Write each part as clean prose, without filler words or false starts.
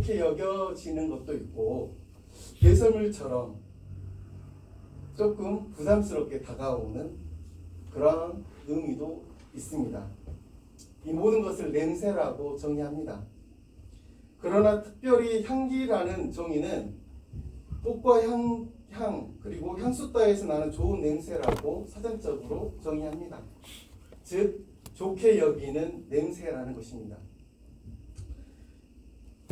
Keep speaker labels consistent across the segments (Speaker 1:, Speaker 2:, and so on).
Speaker 1: 좋게 여겨지는 것도 있고 배설물처럼 조금 부담스럽게 다가오는 그런 의미도 있습니다. 이 모든 것을 냄새라고 정의합니다. 그러나 특별히 향기라는 정의는 꽃과 향 그리고 향수 따위에서 나는 좋은 냄새라고 사전적으로 정의합니다. 즉 좋게 여기는 냄새라는 것입니다.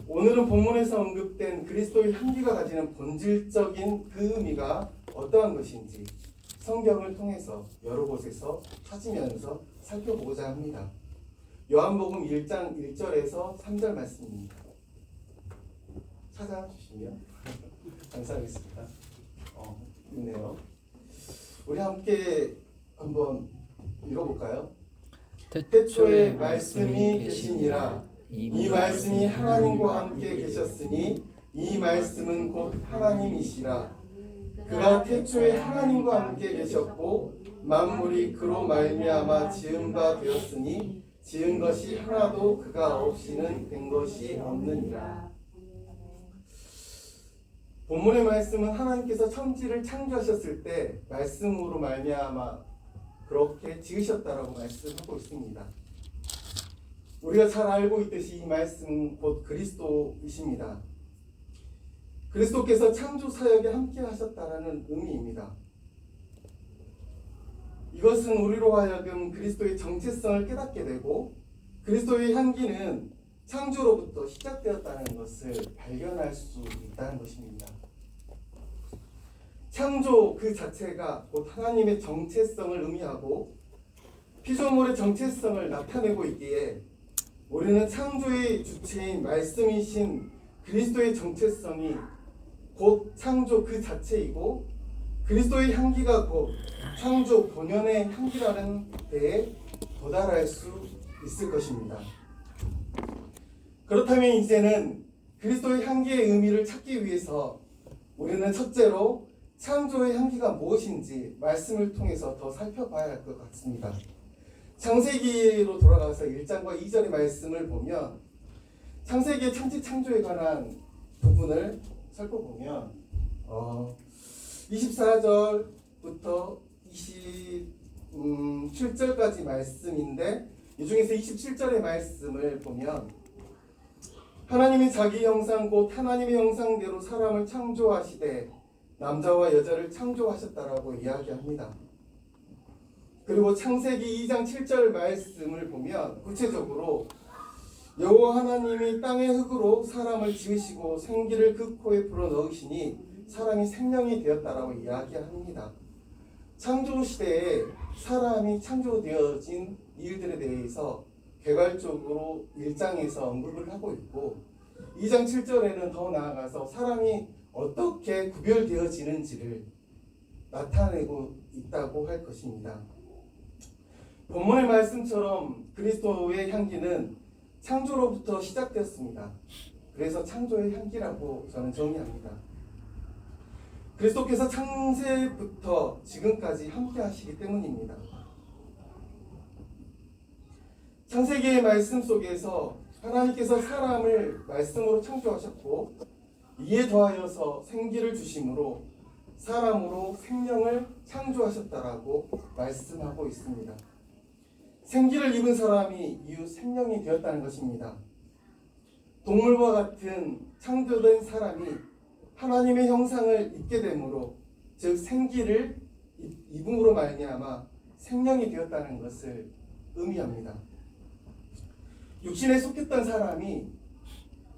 Speaker 1: 오늘은 본문에서 언급된 그리스도의 향기가 가지는 본질적인 그 의미가 어떠한 것인지 성경을 통해서 여러 곳에서 찾으면서 살펴보고자 합니다. 요한복음 1장 1절에서 3절 말씀입니다. 찾아주시면 감사하겠습니다. 있네요. 우리 함께 한번 읽어볼까요? 태초에 말씀이 계시니라. 이 말씀이 하나님과 함께 계셨으니 이 말씀은 곧 하나님이시라. 그가 태초에 하나님과 함께 계셨고 만물이 그로 말미암아 지은 바 되었으니 지은 것이 하나도 그가 없이는 된 것이 없느니라. 본문의 말씀은 하나님께서 천지를 창조하셨을 때 말씀으로 말미암아 그렇게 지으셨다라고 말씀하고 있습니다. 우리가 잘 알고 있듯이 이 말씀은 곧 그리스도이십니다. 그리스도께서 창조 사역에 함께 하셨다라는 의미입니다. 이것은 우리로 하여금 그리스도의 정체성을 깨닫게 되고 그리스도의 향기는 창조로부터 시작되었다는 것을 발견할 수 있다는 것입니다. 창조 그 자체가 곧 하나님의 정체성을 의미하고 피조물의 정체성을 나타내고 있기에 우리는 창조의 주체인 말씀이신 그리스도의 정체성이 곧 창조 그 자체이고 그리스도의 향기가 곧 창조 본연의 향기라는 데에 도달할 수 있을 것입니다. 그렇다면 이제는 그리스도의 향기의 의미를 찾기 위해서 우리는 첫째로 창조의 향기가 무엇인지 말씀을 통해서 더 살펴봐야 할 것 같습니다. 창세기로 돌아가서 1장과 2절의 말씀을 보면 창세기의 천지 창조에 관한 부분을 살펴보면 24절부터 27절까지 말씀인데 이 중에서 27절의 말씀을 보면 하나님이 자기 형상 곧 하나님의 형상대로 사람을 창조하시되 남자와 여자를 창조하셨다라고 이야기합니다. 그리고 창세기 2장 7절 말씀을 보면 구체적으로 여호와 하나님이 땅의 흙으로 사람을 지으시고 생기를 그 코에 불어넣으시니 사람이 생명이 되었다라고 이야기합니다. 창조 시대에 사람이 창조되어진 일들에 대해서 개괄적으로 1장에서 언급을 하고 있고 2장 7절에는 더 나아가서 사람이 어떻게 구별되어지는지를 나타내고 있다고 할 것입니다. 본문의 말씀처럼 그리스도의 향기는 창조로부터 시작되었습니다. 그래서 창조의 향기라고 저는 정의합니다. 그리스도께서 창세부터 지금까지 함께 하시기 때문입니다. 창세기의 말씀 속에서 하나님께서 사람을 말씀으로 창조하셨고 이에 더하여서 생기를 주심으로 사람으로 생명을 창조하셨다라고 말씀하고 있습니다. 생기를 입은 사람이 이후 생명이 되었다는 것입니다. 동물과 같은 창조된 사람이 하나님의 형상을 입게 되므로 즉 생기를 입음으로 말미암아 생명이 되었다는 것을 의미합니다. 육신에 속했던 사람이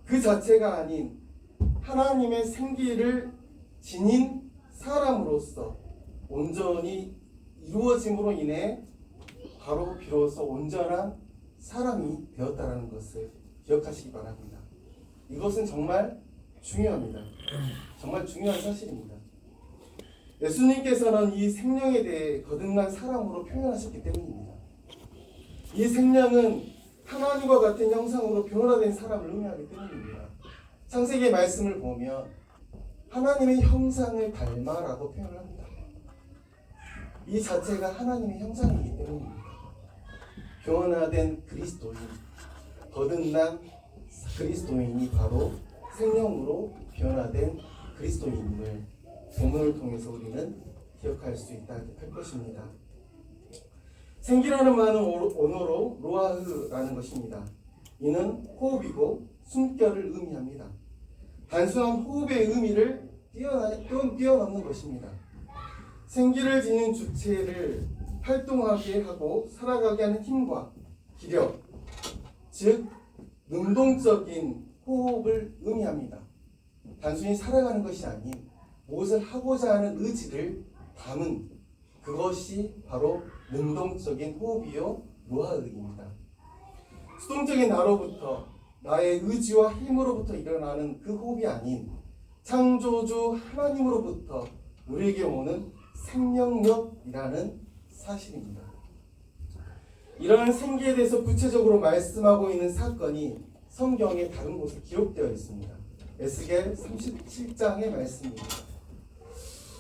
Speaker 1: 그 자체가 아닌 하나님의 생기를 지닌 사람으로서 온전히 이루어짐으로 인해 바로 비로소 온전한 사람이 되었다는 것을 기억하시기 바랍니다. 이것은 정말 중요합니다. 정말 중요한 사실입니다. 예수님께서는 이 생명에 대해 거듭난 사람으로 표현하셨기 때문입니다. 이 생명은 하나님과 같은 형상으로 변화된 사람을 의미하기 때문입니다. 창세기의 말씀을 보면 하나님의 형상을 닮아라고 표현을 합니다. 이 자체가 하나님의 형상이기 때문입니다. 변화된 그리스도인, 거듭난 그리스도인이 바로 성령으로 변화된 그리스도인임을 본문을 통해서 우리는 기억할 수 있다 할 것입니다. 생기라는 말은 언어로 로아흐라는 것입니다. 이는 호흡이고 숨결을 의미합니다. 단순한 호흡의 의미를 뛰어넘는 것입니다. 생기를 지닌 주체를 활동하게 하고 살아가게 하는 힘과 기력, 즉 능동적인 호흡을 의미합니다. 단순히 살아가는 것이 아닌 무엇을 하고자 하는 의지를 담은 그것이 바로 능동적인 호흡이요 로아흐입니다. 수동적인 나로부터 나의 의지와 힘으로부터 일어나는 그 호흡이 아닌 창조주 하나님으로부터 우리에게 오는 생명력이라는 사실입니다. 이러한 생기에 대해서 구체적으로 말씀하고 있는 사건이 성경의 다른 곳에 기록되어 있습니다. 에스겔 37장의 말씀입니다.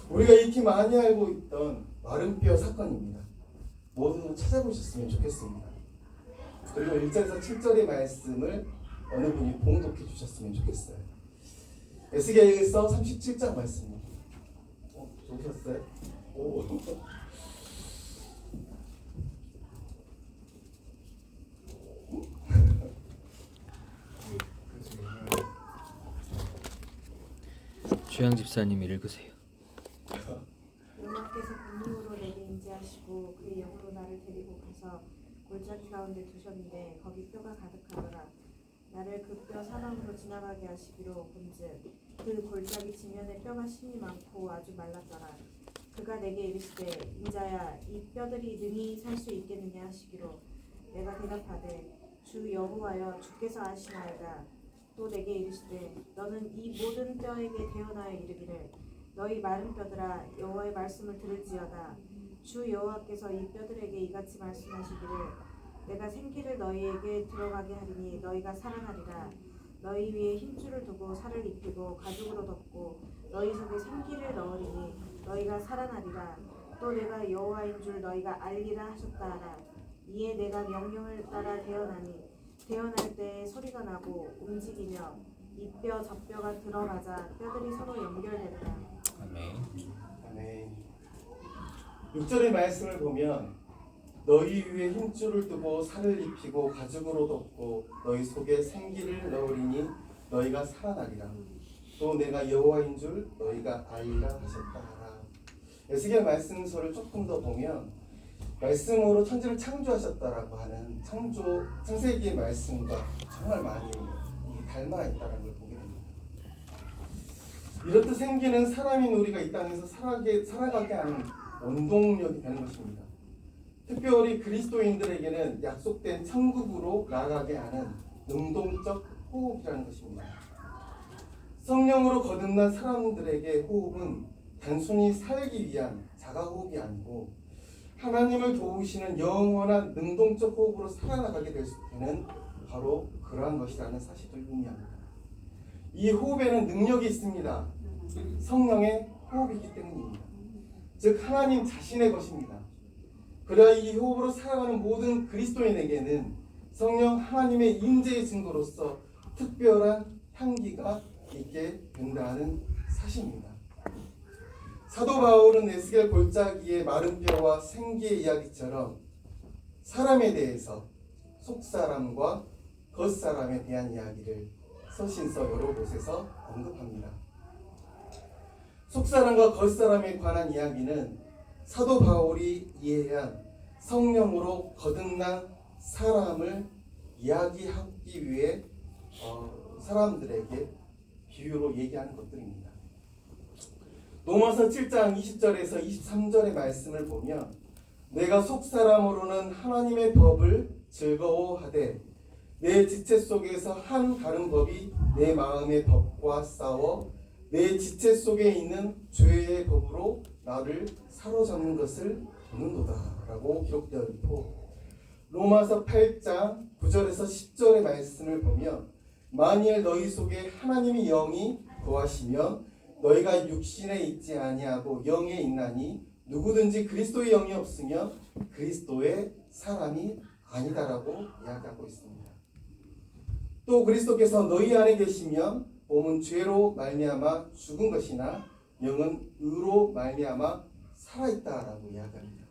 Speaker 1: 우리가 익히 많이 알고 있던 마른 뼈 사건입니다. 모두 찾아보셨으면 좋겠습니다. 그리고 1절에서 7절의 말씀을 어느 분이 봉독해 주셨으면 좋겠어요. 에스겔서 37장 말씀입니다. 좋으셨어요? 오.
Speaker 2: 주양 집사님 읽으세요.
Speaker 3: 여호와께서 분노로 내게 임재하시고 그의 영으로 나를 데리고 가서 골짜기 가운데 두셨는데 거기 뼈가 가득하더라. 나를 그 뼈 사방으로 지나가게 하시기로 본즉 그 골짜기 지면에 뼈가 심이 많고 아주 말랐더라. 그가 내게 이르시되 인자야 이 뼈들이 능히 살 수 있겠느냐 하시기로 내가 대답하되 주 여호와여 주께서 아시나이다. 또 내게 이르시되 너는 이 모든 뼈에게 대언하여 이르기를 너희 마른 뼈들아 여호와의 말씀을 들을지어다. 주 여호와께서 이 뼈들에게 이같이 말씀하시기를 내가 생기를 너희에게 들어가게 하리니 너희가 살아나리라. 너희 위에 힘줄을 두고 살을 입히고 가죽으로 덮고 너희 속에 생기를 넣으리니 너희가 살아나리라. 또 내가 여호와인 줄 너희가 알리라 하셨다 하라. 이에 내가 명령을 따라 대언하니 대언할 때에 소리가 나고 움직이며 이 뼈 저 뼈가 드러나자 뼈들이 서로 연결되더라.
Speaker 2: 아멘.
Speaker 1: 아멘. 6절의 말씀을 보면 너희 위에 힘줄을 두고 살을 입히고 가죽으로 덮고 너희 속에 생기를 넣으리니 너희가 살아나리라. 또 내가 여호와인 줄 너희가 알리라 하셨다 하라. 에스겔 말씀서를 조금 더 보면 말씀으로 천지를 창조하셨다라고 하는 창세기의 말씀과 정말 많이 닮아 있다는 걸 보게 됩니다. 이렇듯 생기는 사람인 우리가 이 땅에서 살아가게 하는 원동력이 되는 것입니다. 특별히 그리스도인들에게는 약속된 천국으로 나아가게 하는 능동적 호흡이라는 것입니다. 성령으로 거듭난 사람들에게 호흡은 단순히 살기 위한 자가호흡이 아니고 하나님을 도우시는 영원한 능동적 호흡으로 살아나가게 되는 바로 그러한 것이라는 사실을 의미합니다. 이 호흡에는 능력이 있습니다. 성령의 호흡이기 때문입니다. 즉 하나님 자신의 것입니다. 그러나 이 호흡으로 살아가는 모든 그리스도인에게는 성령 하나님의 임재의 증거로서 특별한 향기가 있게 된다는 사실입니다. 사도 바울은 에스겔 골짜기의 마른 뼈와 생기의 이야기처럼 사람에 대해서 속사람과 겉사람에 대한 이야기를 서신서 여러 곳에서 언급합니다. 속사람과 겉사람에 관한 이야기는 사도 바울이 이해한 성령으로 거듭난 사람을 이야기하기 위해 사람들에게 비유로 얘기하는 것들입니다. 로마서 7장 20절에서 23절의 말씀을 보면 내가 속사람으로는 하나님의 법을 즐거워하되 내 지체 속에서 한 다른 법이 내 마음의 법과 싸워 내 지체 속에 있는 죄의 법으로 나를 사로잡는 것을 보는도다 라고 기록되어 있고, 로마서 8장 9절에서 10절의 말씀을 보면 만일 너희 속에 하나님의 영이 거하시면 너희가 육신에 있지 아니하고 영에 있나니 누구든지 그리스도의 영이 없으면 그리스도의 사람이 아니다라고 이야기하고 있습니다. 또 그리스도께서 너희 안에 계시면 몸은 죄로 말미암아 죽은 것이나 영은 의로 말미암아 살아있다라고 이야기합니다.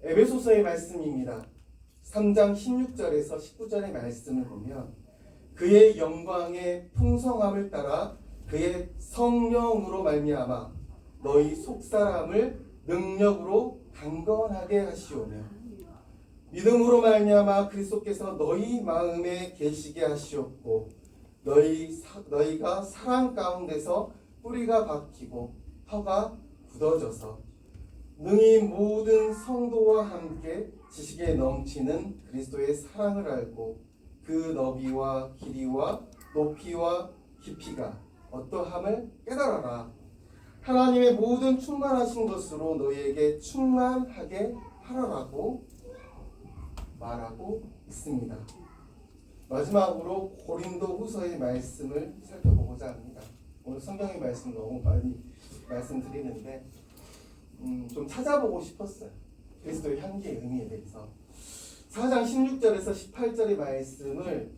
Speaker 1: 에베소서의 말씀입니다. 3장 16절에서 19절의 말씀을 보면 그의 영광의 풍성함을 따라 그의 성령으로 말미암아 너희 속사람을 능력으로 강건하게 하시오며 믿음으로 말미암아 그리스도께서 너희 마음에 계시게 하시었고 너희가 사랑 가운데서 뿌리가 박히고 터가 굳어져서 능히 모든 성도와 함께 지식에 넘치는 그리스도의 사랑을 알고 그 너비와 길이와 높이와 깊이가 어떠함을 깨달아라. 하나님의 모든 충만하신 것으로 너희에게 충만하게 하라라고 말하고 있습니다. 마지막으로 고린도후서의 말씀을 살펴보고자 합니다. 오늘 성경의 말씀 너무 많이 말씀드리는데 좀 찾아보고 싶었어요. 그리스도의 향기의 의미에 대해서 4장 16절에서 18절의 말씀을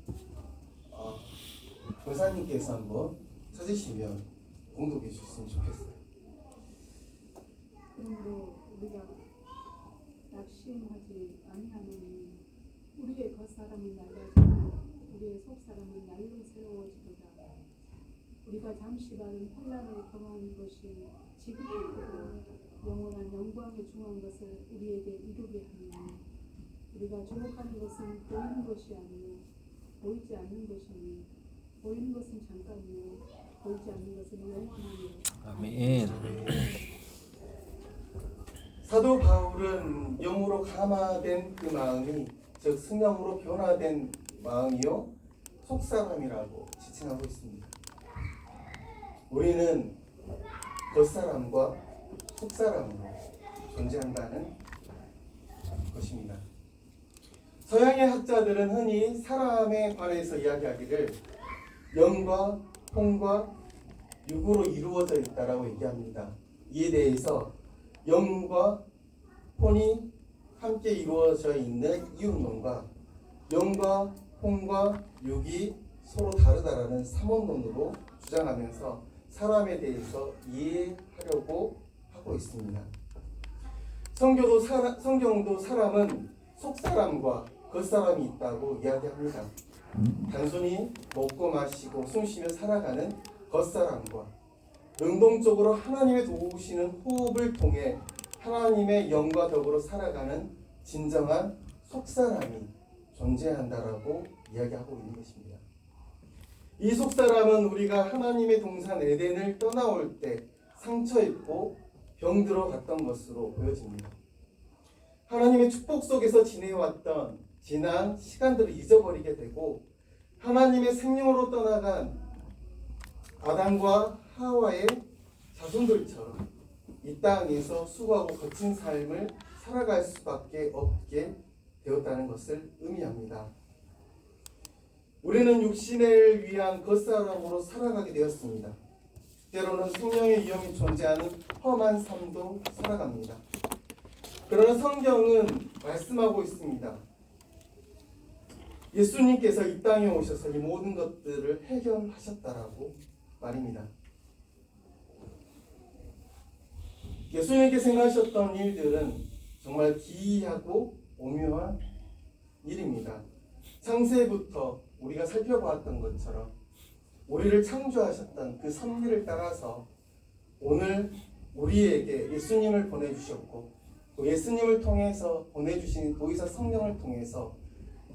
Speaker 1: 권사님께서 한번 찾으시면 공독해 주셨으면 좋겠어요.
Speaker 4: 그러므로 우리가 낙심하지 아니하노니 우리의 겉사람은 낡아지고 우리의 속사람은 날로 새로워지도다. 우리가 잠시 받은 혼란을 경험한 것이 지극히 영원한 영광에 중한 것을 우리에게 이루게 하니 우리가 주목하는 것은 보이는 것이 아니요 보이지 않는 것이니 보이는 것은 잠깐이요 보이지 않는 것은 영원하니.
Speaker 2: 아멘.
Speaker 1: 사도 바울은 영으로 감화된 그 마음이 즉 성령으로 변화된 마음이요 속사람이라고 지칭하고 있습니다. 우리는 겉사람과 속사람으로 존재한다는 것입니다. 서양의 학자들은 흔히 사람에 관해서 이야기하기를 영과 혼과 육으로 이루어져 있다라고 얘기합니다. 이에 대해서 영과 혼이 함께 이루어져 있는 이웃론과 영과 혼과 육이 서로 다르다라는 삼원론으로 주장하면서 사람에 대해서 이해하려고 하고 있습니다. 성경도 사람은 속사람과 겉사람이 있다고 이야기합니다. 단순히 먹고 마시고 숨쉬며 살아가는 겉사람과 능동적으로 하나님의 도우시는 호흡을 통해 하나님의 영과 더불어 살아가는 진정한 속사람이 존재한다라고 이야기하고 있는 것입니다. 이 속사람은 우리가 하나님의 동산 에덴을 떠나올 때 상처 입고 병들어 갔던 것으로 보여집니다. 하나님의 축복 속에서 지내왔던 지난 시간들을 잊어버리게 되고 하나님의 생명으로 떠나간 아담과 하와의 자손들처럼 이 땅에서 수고하고 거친 삶을 살아갈 수밖에 없게 되었다는 것을 의미합니다. 우리는 육신을 위한 겉사람으로 살아가게 되었습니다. 때로는 생명의 위험이 존재하는 험한 삶도 살아갑니다. 그러나 성경은 말씀하고 있습니다. 예수님께서 이 땅에 오셔서 이 모든 것들을 해결하셨다라고 말입니다. 예수님께서 행하셨던 일들은 정말 기이하고 오묘한 일입니다. 창세부터 우리가 살펴보았던 것처럼 우리를 창조하셨던 그 섭리를 따라서 오늘 우리에게 예수님을 보내주셨고 또 예수님을 통해서 보내주신 보이사 성령을 통해서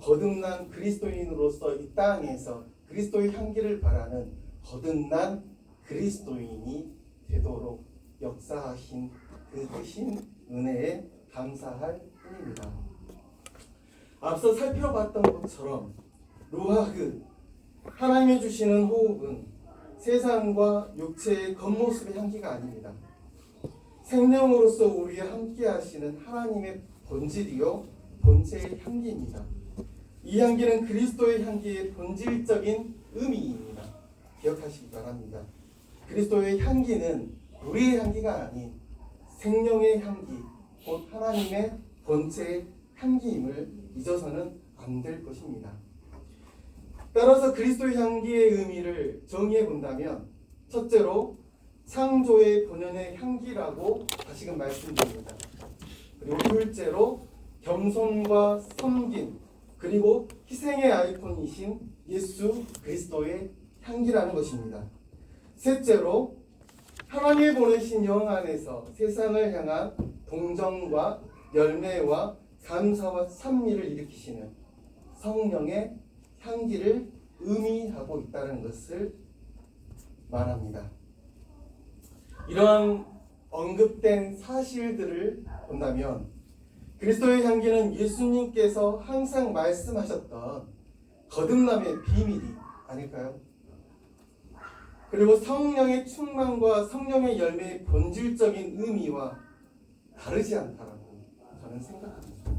Speaker 1: 거듭난 그리스도인으로서 이 땅에서 그리스도의 향기를 바라는 거듭난 그리스도인이 되도록 역사하신 그 크신 은혜에 감사할 뿐입니다. 앞서 살펴봤던 것처럼 루하그 하나님이 주시는 호흡은 세상과 육체의 겉모습의 향기가 아닙니다. 생명으로서 우리와 함께 하시는 하나님의 본질이요 본체의 향기입니다. 이 향기는 그리스도의 향기의 본질적인 의미입니다. 기억하시기 바랍니다. 그리스도의 향기는 우리의 향기가 아닌 생명의 향기, 곧 하나님의 본체의 향기임을 잊어서는 안 될 것입니다. 따라서 그리스도의 향기의 의미를 정의해 본다면 첫째로 창조의 본연의 향기라고 다시금 말씀드립니다. 그리고 둘째로 겸손과 섬김 그리고 희생의 아이콘이신 예수 그리스도의 향기라는 것입니다. 셋째로 하나님이 보내신 영 안에서 세상을 향한 동정과 열매와 감사와 찬미를 일으키시는 성령의 향기를 의미하고 있다는 것을 말합니다. 이러한 언급된 사실들을 본다면 그리스도의 향기는 예수님께서 항상 말씀하셨던 거듭남의 비밀이 아닐까요? 그리고 성령의 충만과 성령의 열매의 본질적인 의미와 다르지 않다라고 저는 생각합니다.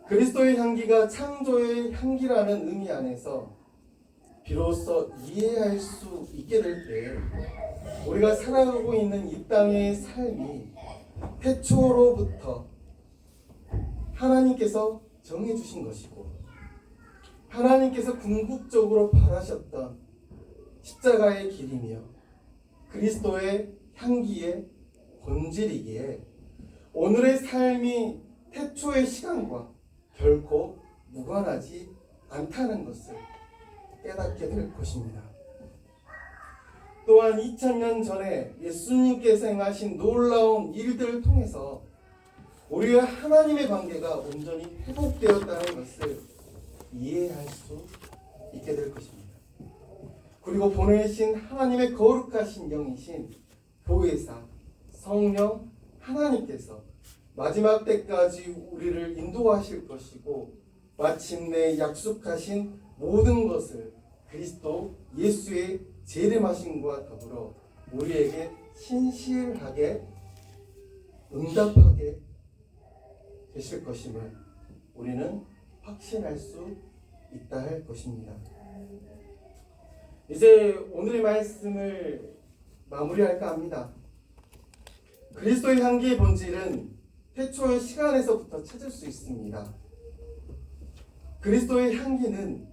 Speaker 1: 그리스도의 향기가 창조의 향기라는 의미 안에서 비로소 이해할 수 있게 될 때 우리가 살아가고 있는 이 땅의 삶이 태초로부터 하나님께서 정해주신 것이고 하나님께서 궁극적으로 바라셨던 십자가의 길이며 그리스도의 향기의 본질이기에 오늘의 삶이 태초의 시간과 결코 무관하지 않다는 것을 깨닫게 될 것입니다. 또한 2000년 전에 예수님께서 행하신 놀라운 일들을 통해서 우리와 하나님의 관계가 온전히 회복되었다는 것을 이해할 수 있게 될 것입니다. 그리고 보내신 하나님의 거룩하신 영이신 보혜사 성령 하나님께서 마지막 때까지 우리를 인도하실 것이고 마침내 약속하신 모든 것을 그리스도 예수의 재림하심과 더불어 우리에게 신실하게 응답하게 되실 것임을 우리는 확신할 수 있다 할 것입니다. 이제 오늘의 말씀을 마무리할까 합니다. 그리스도의 향기의 본질은 태초의 시간에서부터 찾을 수 있습니다. 그리스도의 향기는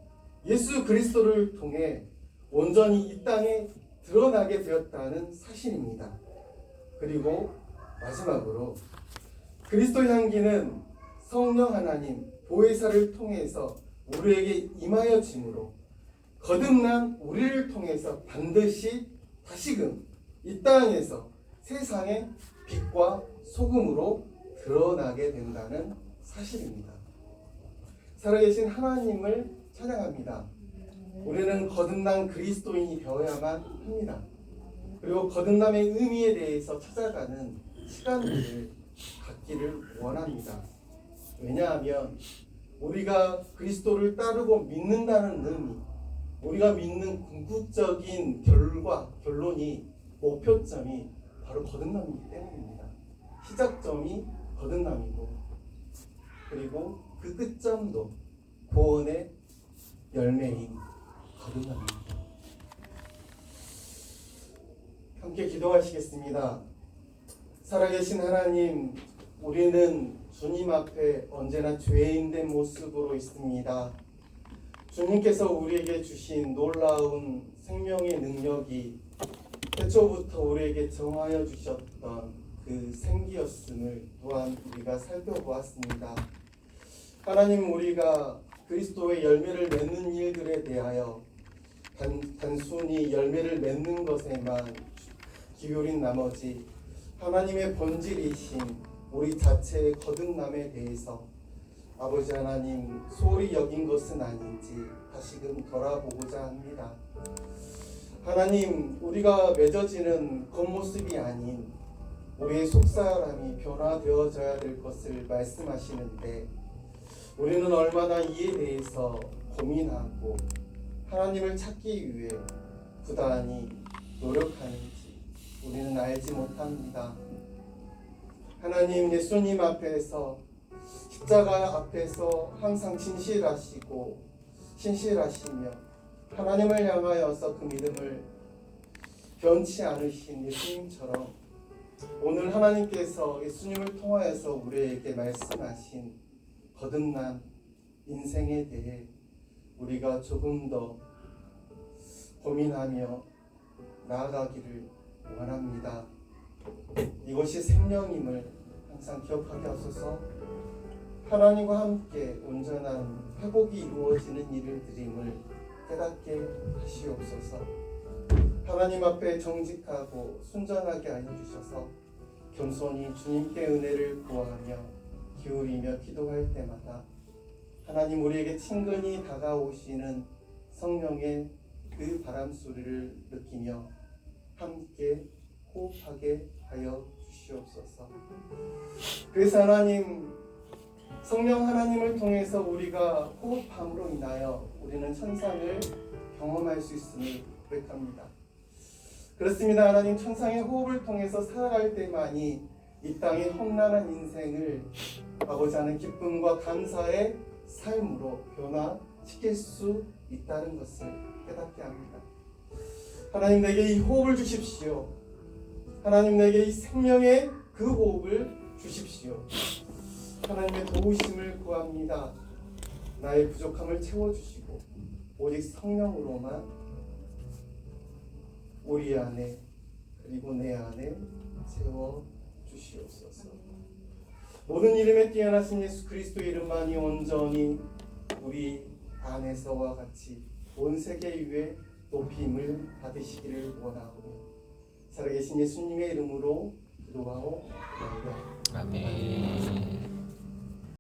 Speaker 1: 예수 그리스도를 통해 온전히 이 땅에 드러나게 되었다는 사실입니다. 그리고 마지막으로 그리스도의 향기는 성령 하나님 보혜사를 통해서 우리에게 임하여짐으로 거듭난 우리를 통해서 반드시 다시금 이 땅에서 세상의 빛과 소금으로 드러나게 된다는 사실입니다. 살아계신 하나님을 찬양합니다. 우리는 거듭난 그리스도인이 되어야만 합니다. 그리고 거듭남의 의미에 대해서 찾아가는 시간들을 갖기를 원합니다. 왜냐하면 우리가 그리스도를 따르고 믿는다는 의미, 우리가 믿는 궁극적인 결론이 목표점이 바로 거듭남이기 때문입니다. 시작점이 거듭남이고 그리고 그 끝점도 구원의 열매인 거듭남입니다. 함께 기도하시겠습니다. 살아계신 하나님, 우리는 주님 앞에 언제나 죄인된 모습으로 있습니다. 주님께서 우리에게 주신 놀라운 생명의 능력이 태초부터 우리에게 정하여 주셨던 그 생기였음을 또한 우리가 살펴보았습니다. 하나님, 우리가 그리스도의 열매를 맺는 일들에 대하여 단순히 열매를 맺는 것에만 기울인 나머지 하나님의 본질이신 우리 자체의 거듭남에 대해서 아버지 하나님 소홀히 여긴 것은 아닌지 다시금 돌아보고자 합니다. 하나님, 우리가 맺어지는 겉모습이 아닌 우리의 속사람이 변화되어져야 될 것을 말씀하시는데 우리는 얼마나 이에 대해서 고민하고 하나님을 찾기 위해 부단히 노력하는지 우리는 알지 못합니다. 하나님, 예수님 앞에서 십자가 앞에서 항상 신실하시며 하나님을 향하여서 그 믿음을 변치 않으신 예수님처럼 오늘 하나님께서 예수님을 통하여서 우리에게 말씀하신 거듭난 인생에 대해 우리가 조금 더 고민하며 나아가기를 원합니다. 이것이 생명임을 항상 기억하게 하소서. 하나님과 함께 온전한 회복이 이루어지는 일을 드림을 깨닫게 하시옵소서. 하나님 앞에 정직하고 순전하게 하여 주셔서 겸손히 주님께 은혜를 구하며 기울이며 기도할 때마다 하나님 우리에게 친근히 다가오시는 성령의 그 바람 소리를 느끼며 함께 호흡하게 하여 주시옵소서. 그래서 하나님, 성령 하나님을 통해서 우리가 호흡함으로 인하여 우리는 천상을 경험할 수 있음을 고백합니다. 그렇습니다. 하나님, 천상의 호흡을 통해서 살아갈 때만이 이 땅의 험난한 인생을 아버지 하는 기쁨과 감사의 삶으로 변화시킬 수 있다는 것을 깨닫게 합니다. 하나님, 내게 이 호흡을 주십시오. 하나님, 내게 이 생명의 그 호흡을 주십시오. 하나님의 도우심을 구합니다. 나의 부족함을 채워주시고 오직 성령으로만 우리 안에 그리고 내 안에 채워주시옵소서. 모든 이름에 뛰어나신 예수 그리스도 이름만이 온전히 우리 안에서와 같이 온 세계 위에 높임을 받으시기를 원하오며 살아계신 예수님의 이름으로 기도하옵나이다.
Speaker 2: 아멘.